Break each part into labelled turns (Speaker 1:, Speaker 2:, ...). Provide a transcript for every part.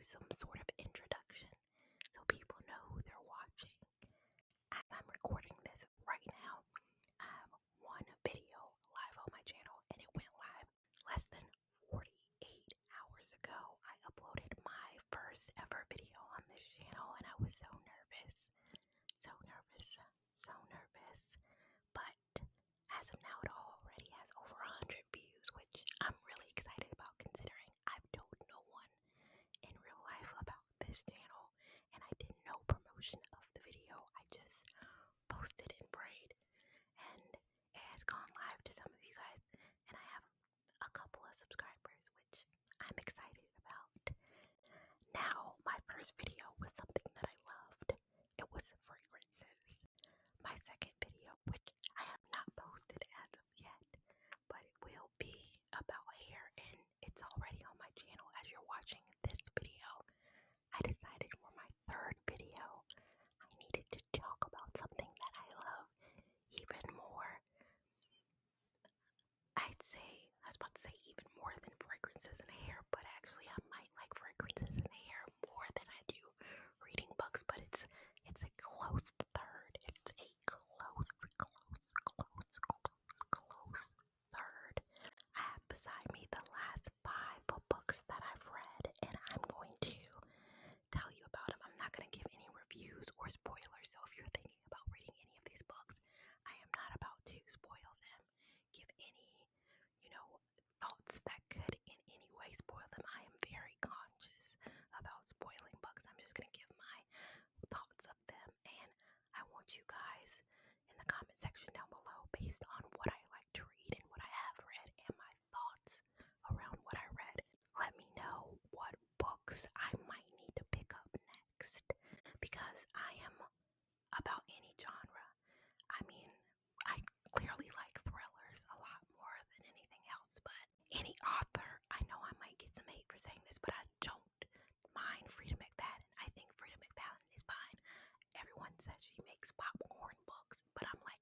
Speaker 1: some sort of introduction so people know who they're watching. As I'm recording this right now, I have one video live on my channel and it went live less than 48 hours ago. I uploaded my first ever video on this channel and I was so nervous. But as of now, it already has over 100 views, which I'm really excited about considering I've told no one in real life about this channel and I did no promotion of the video. I just posted and prayed and it has gone live to some of you guys and I have a couple of subscribers, which I'm excited about. Now, my first video was something that I loved. It was fragrances. My second video, which I have not posted as of yet, but it will be about hair and it's already on my channel as you're watching this video. I decided for my third video, I needed to talk about something that I love even more. I was about to say even more than fragrances and hair, but actually I might like fragrances and hair more than I do reading books, but it's a close third. It's a close third. I have beside me the last 5 books that I've read, and I'm going to tell you about them. I'm not going to give any reviews or spoilers, so if you're thinking about reading any of these books, I am not about to spoil them, give any, thoughts that could in any way spoil them. I am very conscious about spoiling books. I'm just going to give my thoughts of them, and I want you guys in the comment section down below, based on what I like to read and what I have read and my thoughts around what I read, let me know what books I might need to pick up next, because I am about any genre. I mean, I clearly like thrillers a lot more than anything else, but any author, I know I might get some hate for saying this, but I don't mind Frida McFadden. I think Frida McFadden is fine. Everyone says she makes popcorn books, but I'm like,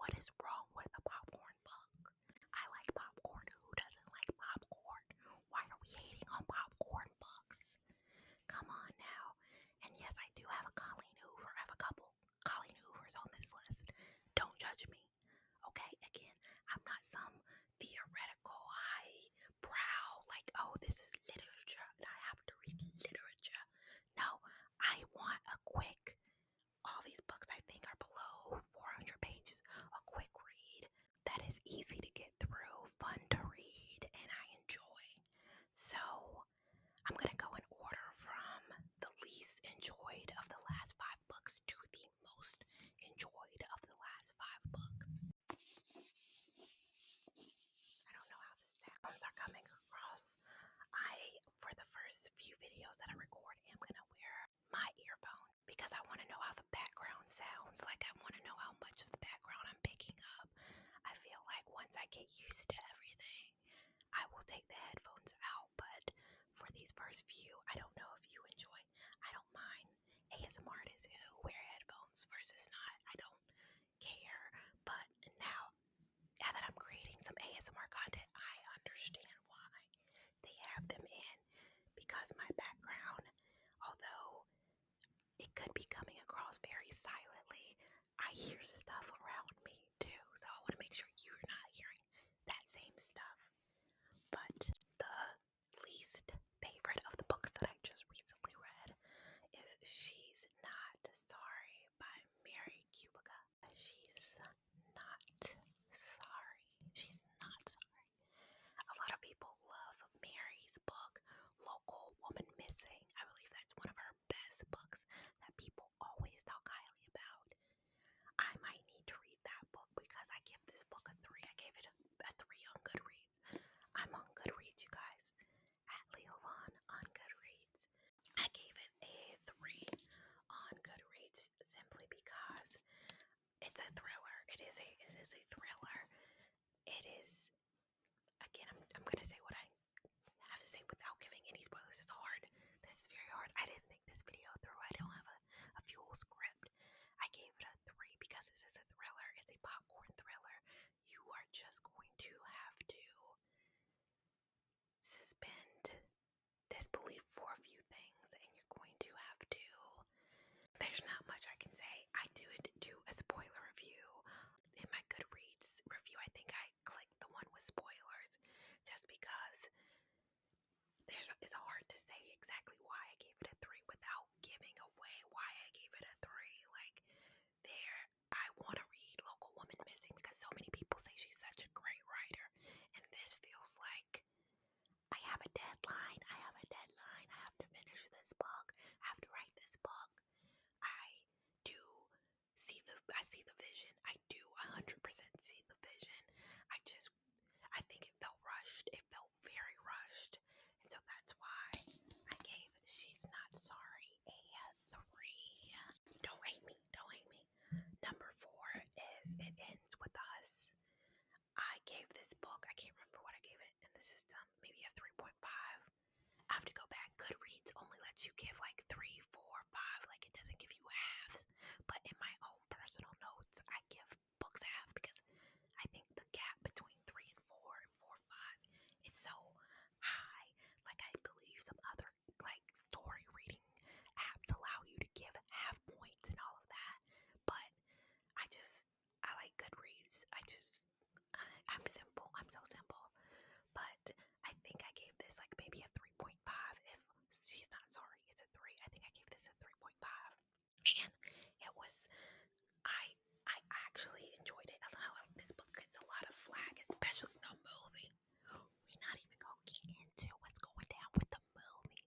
Speaker 1: what is wrong with a popcorn book? I like popcorn. Who doesn't like popcorn? Why are we hating on popcorn books? Come on now. And yes, I do have a Colleen Hoover. I have a couple Colleen Hoovers on this list. Don't judge me. Okay, again, I'm not some theoretical highbrow, like, oh, this is literature and I have to read literature. No, I want a quick, all these books I think are below 400 pages, a quick read that is easy to get through, fun to read, and I enjoy. So, I'm going to go in order from the least enjoyed of the last 5 books to the most enjoyed of the last 5 books. I don't know how the sounds are coming across. For the first few videos that I record, am going to wear my earphones because I want to know how the background sounds. Like, I want to know how much of the background I'm picking up. I feel like once I get used to everything, I will take the headphones out, but for these first few, I don't know if you enjoy. I don't mind ASMR artists who wear headphones versus not. I don't care, but now that I'm creating some ASMR content, I understand why they have them in, because my background, although it could be coming across very silently, I hear stuff around me too, so I want to make sure you're not hearing that same stuff. But the least favorite of the books that I just there's not much I can say. I did do a spoiler review in my Goodreads review. I think I clicked the one with spoilers just because it's hard to say exactly why I gave it a 3 without giving away why I gave it a 3. Like, I want to read Local Woman Missing because so many people say she's such a great writer, and this feels like I have a deadline. I have to finish this book. I have to write this book. I see the vision. I do 100% see the vision. I think it felt rushed. It felt very rushed. And so that's why I gave She's Not Sorry a 3. Don't hate me. Number 4 is It Ends With Us. I gave this book, I can't remember what I gave it in the system, maybe a 3.5. I have to go back. Goodreads only lets you give like 3, 4, 5, like it doesn't give you halves. But in my own personal notes, I give books half because I think the gap between 3 and 4 and 4 and 5 is so high. Like, I believe some other like story reading apps allow you to give half points and all of that. But I like Goodreads. I'm simple. I'm so simple. But I think I gave this like maybe a 3.5. If She's Not Sorry, it's a 3. I think I gave this a 3.5. And it was, I actually enjoyed it. This book gets a lot of flack, especially the movie. We're not even gonna get into what's going down with the movie.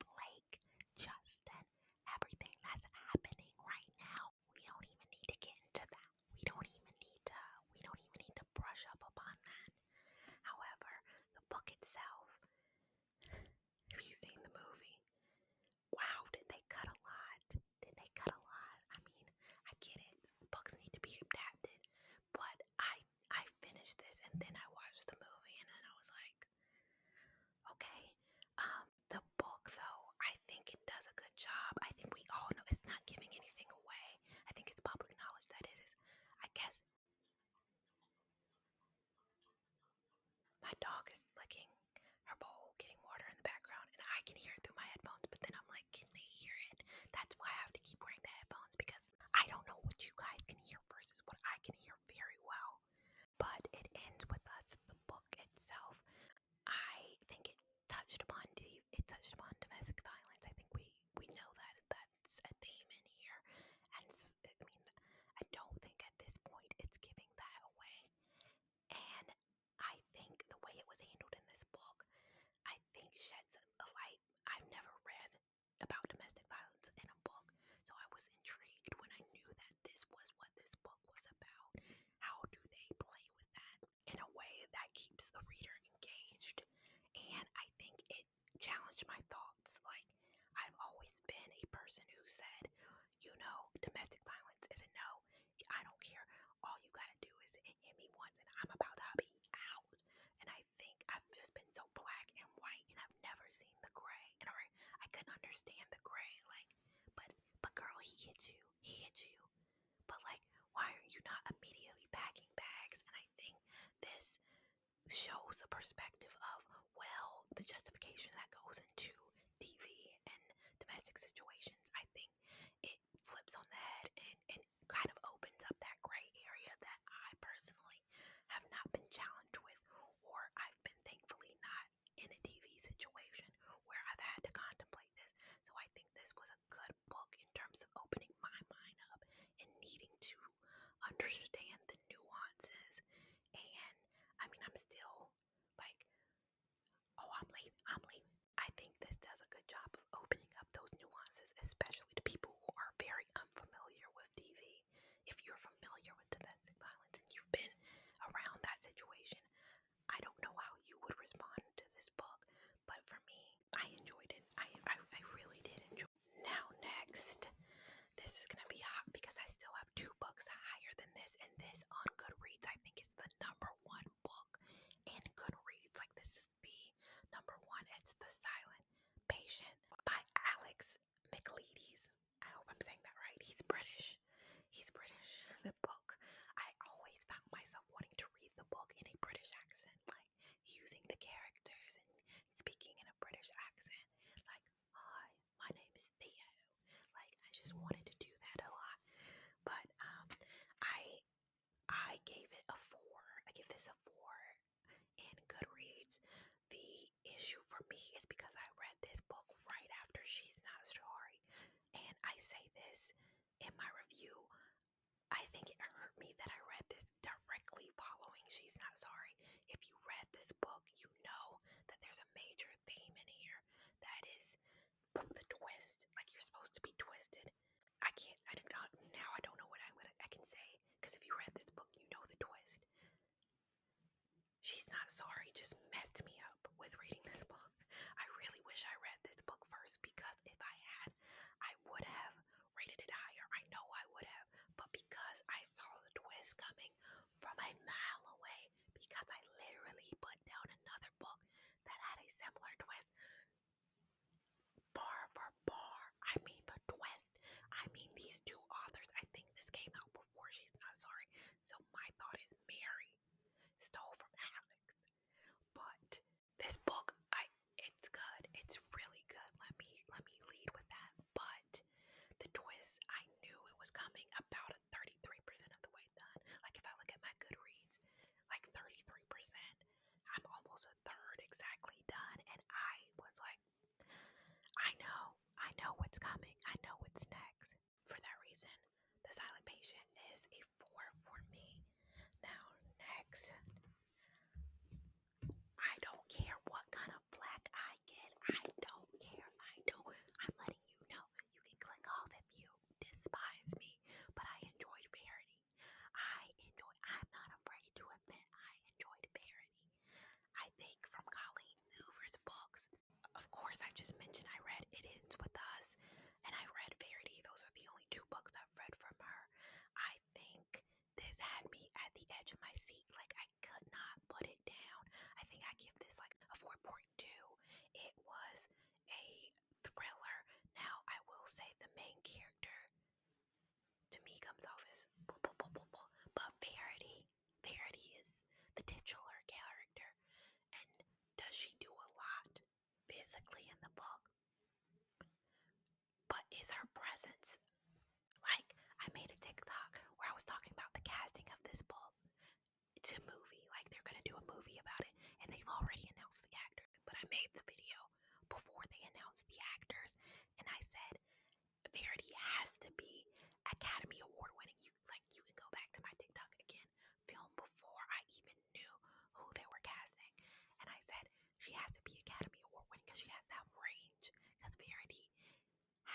Speaker 1: Blake, Justin, everything that's happening right now. We don't even need to get into that. We don't even need to brush up upon that. However, the book itself, have you seen the movie? Wow, did they cut a lot? I mean, I get it. Books need to be adapted. But I finished this and then I watched the movie and then I was like, okay. The book though, I think it does a good job. I think we all know it's not giving anything away. I think it's public knowledge that it is. I guess my dog is licking her bowl, getting water in the background, and I can hear it through my headphones, but then I'm like, can they hear it? That's why I have to keep wearing the headphones because I don't know what you guys can hear versus what I can hear very well. But It Ends With Us, the book itself, I think it touched upon domestic violence. I think we know that that's a theme in here, and I mean, I don't think at this point it's giving that away. And I think the way it was handled in this book, I think sheds a light. I've never read about domestic violence in a book, so I was intrigued when I knew that this was what this book was about. How do they play with that in a way that keeps the reader engaged? And I think it challenged my thoughts. Like, I've always been a person who said, domestic violence is a no. I don't care. All you gotta do is hit me once and I'm about to be out. And I think I've just been so black and white and I've never seen the gray. And I couldn't understand the gray. Like, but girl, he hit you. But like, why are you not immediately packing bags? And I think this shows the perspective of, well, the justification that goes into DV and domestic situations. I think it flips on the head and kind of opens up that gray area that I personally have not been challenged with, or I've been thankfully not in a DV situation where I've had to contemplate this. So I think this was a good book in terms of opening my mind up and needing to understand the nuances. And I mean, I'm still like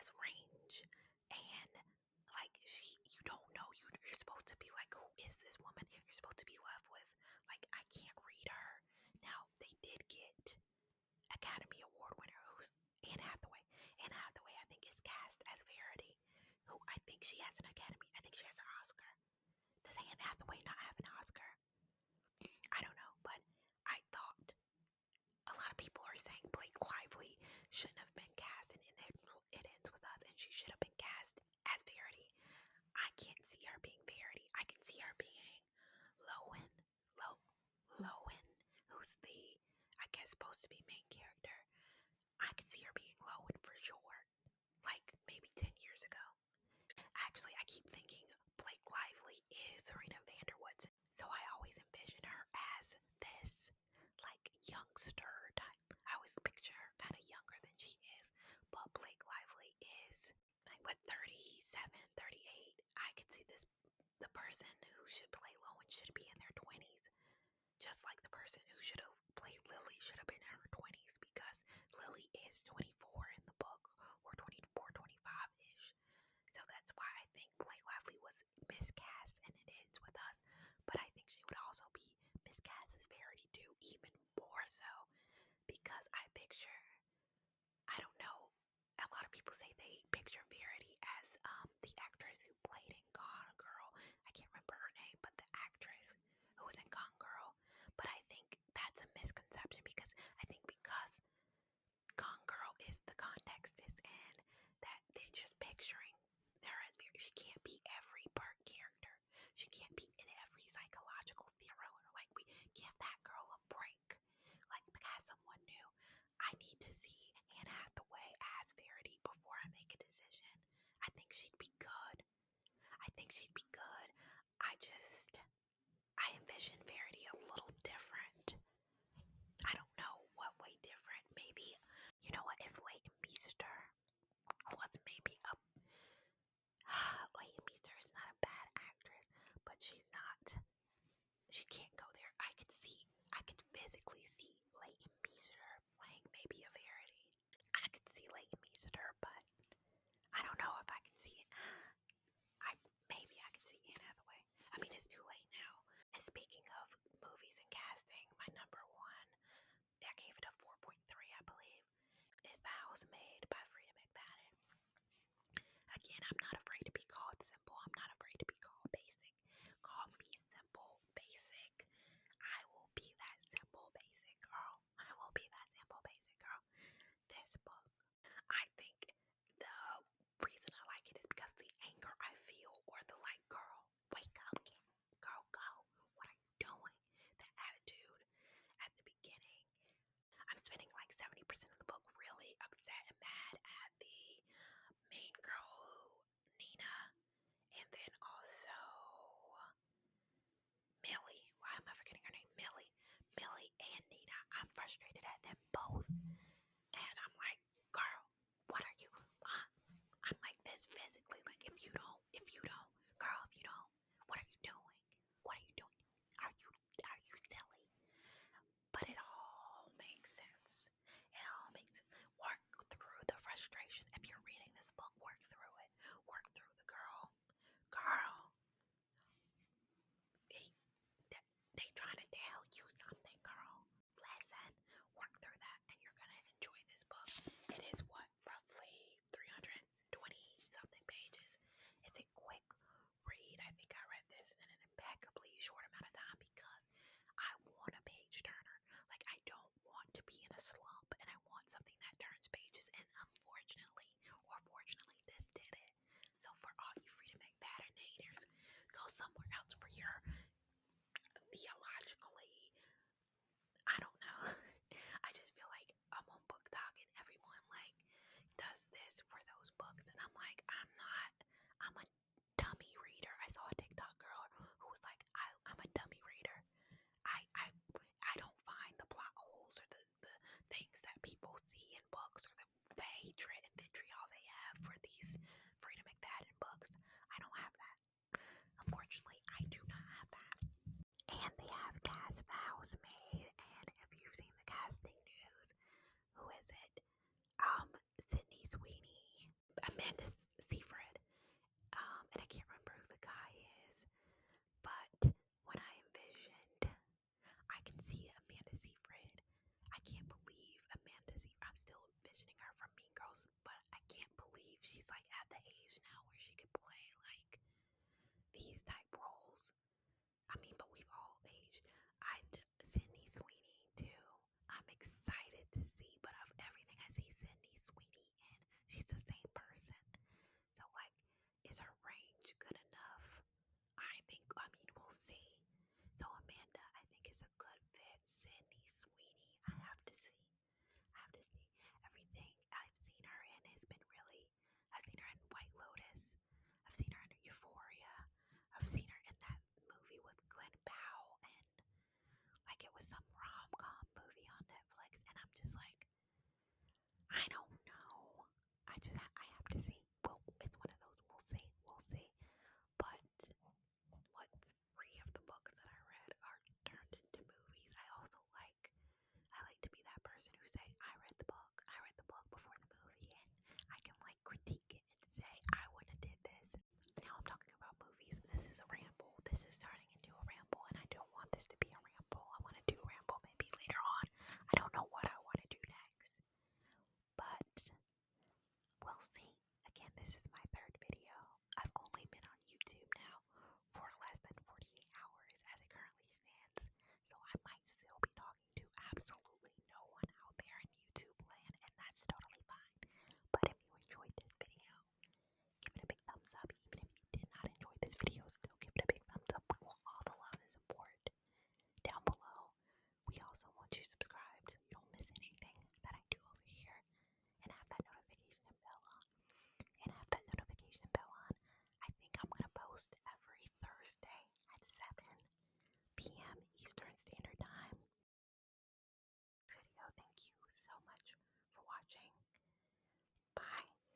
Speaker 1: has range, and like you don't know, you're supposed to be like, who is this woman? You're supposed to be left with like, I can't read her. Now they did get Academy Award winner who's Anne Hathaway. Anne Hathaway, I think, is cast as Verity, who I think she has an Academy. I think she has an Oscar. Does Anne Hathaway not have